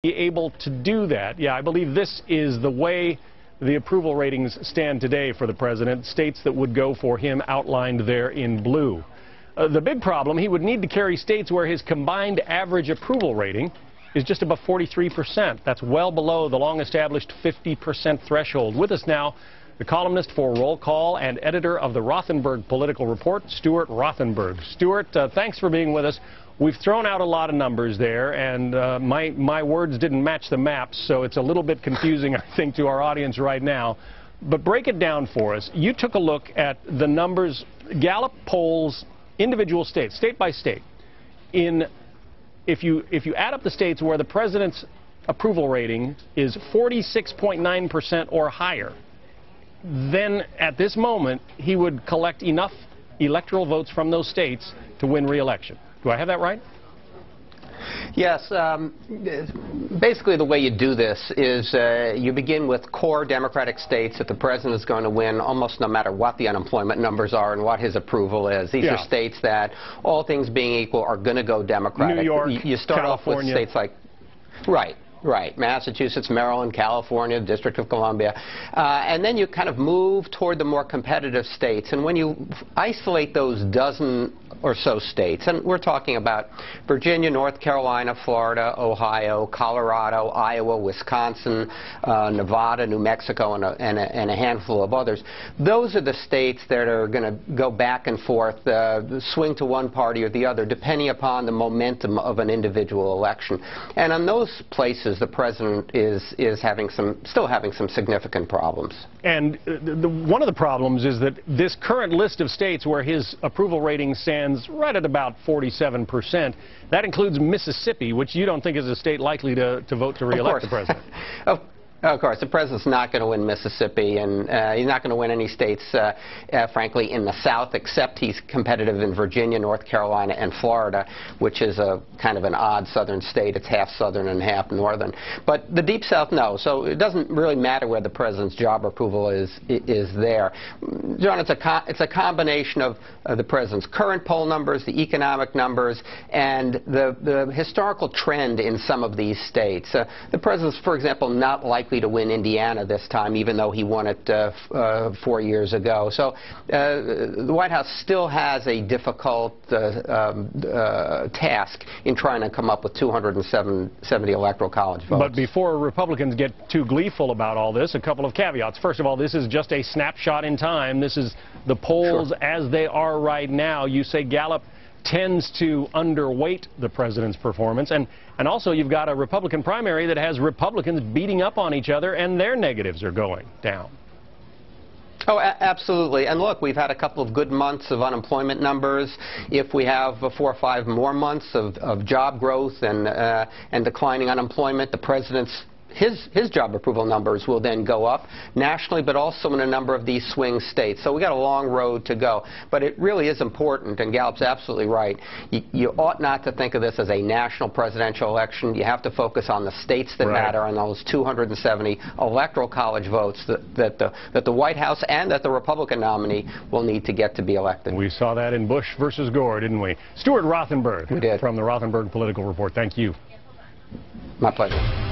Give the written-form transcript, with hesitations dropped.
be able to do that. Yeah, I believe this is the way the approval ratings stand today for the president. States that would go for him outlined there in blue. The big problem, he would need to carry states where his combined average approval rating is just above 43%. That's well below the long-established 50% threshold. With us now, the columnist for Roll Call and editor of the Rothenberg Political Report, Stuart Rothenberg. Stuart, thanks for being with us. We've thrown out a lot of numbers there, and my words didn't match the maps, so it's a little bit confusing, I think, to our audience right now. But break it down for us. You took a look at the numbers. Gallup polls individual states, state by state. If you add up the states where the president's approval rating is 46.9% or higher, then at this moment he would collect enough electoral votes from those states to win re-election. Do I have that right? Yes. Basically, the way you do this is you begin with core Democratic states that the president is going to win almost no matter what the unemployment numbers are and what his approval is. These are states that, all things being equal, are going to go Democratic. New York, you start California. off with states like... Right. Massachusetts, Maryland, California, District of Columbia. And then you kind of move toward the more competitive states. And when you isolate those dozen or so states, and we're talking about Virginia, North Carolina, Florida, Ohio, Colorado, Iowa, Wisconsin, Nevada, New Mexico, and a handful of others, those are the states that are going to go back and forth, swing to one party or the other, depending upon the momentum of an individual election. And on those places, the president is still having some significant problems. And one of the problems is that this current list of states where his approval rating stands right at about 47%, that includes Mississippi, which you don't think is a state likely to vote to re-elect the president. Of course, the president's not going to win Mississippi, and he's not going to win any states, frankly, in the South, except he's competitive in Virginia, North Carolina, and Florida, which is a kind of an odd southern state. It's half southern and half northern. But the Deep South, no. So it doesn't really matter where the president's job approval is there. John, it's a combination of the president's current poll numbers, the economic numbers, and the historical trend in some of these states. The president's, for example, not likely to win Indiana this time, even though he won it 4 years ago. So the White House still has a difficult task in trying to come up with 270 electoral college votes. But before Republicans get too gleeful about all this, a couple of caveats. First of all, this is just a snapshot in time. This is the polls as they are right now. You say Gallup tends to underweight the president's performance, and also you've got a Republican primary that has Republicans beating up on each other, and their negatives are going down. Oh, absolutely. And look, we've had a couple of good months of unemployment numbers. If we have 4 or 5 more months of job growth and declining unemployment, the president's his job approval numbers will then go up nationally, but also in a number of these swing states. So we got a long road to go. But it really is important, and Gallup's absolutely right. You ought not to think of this as a national presidential election. You have to focus on the states that matter, and those 270 electoral college votes that the White House and that the Republican nominee will need to get to be elected. We saw that in Bush versus Gore, didn't we? Stuart Rothenberg from the Rothenberg Political Report. Thank you. My pleasure.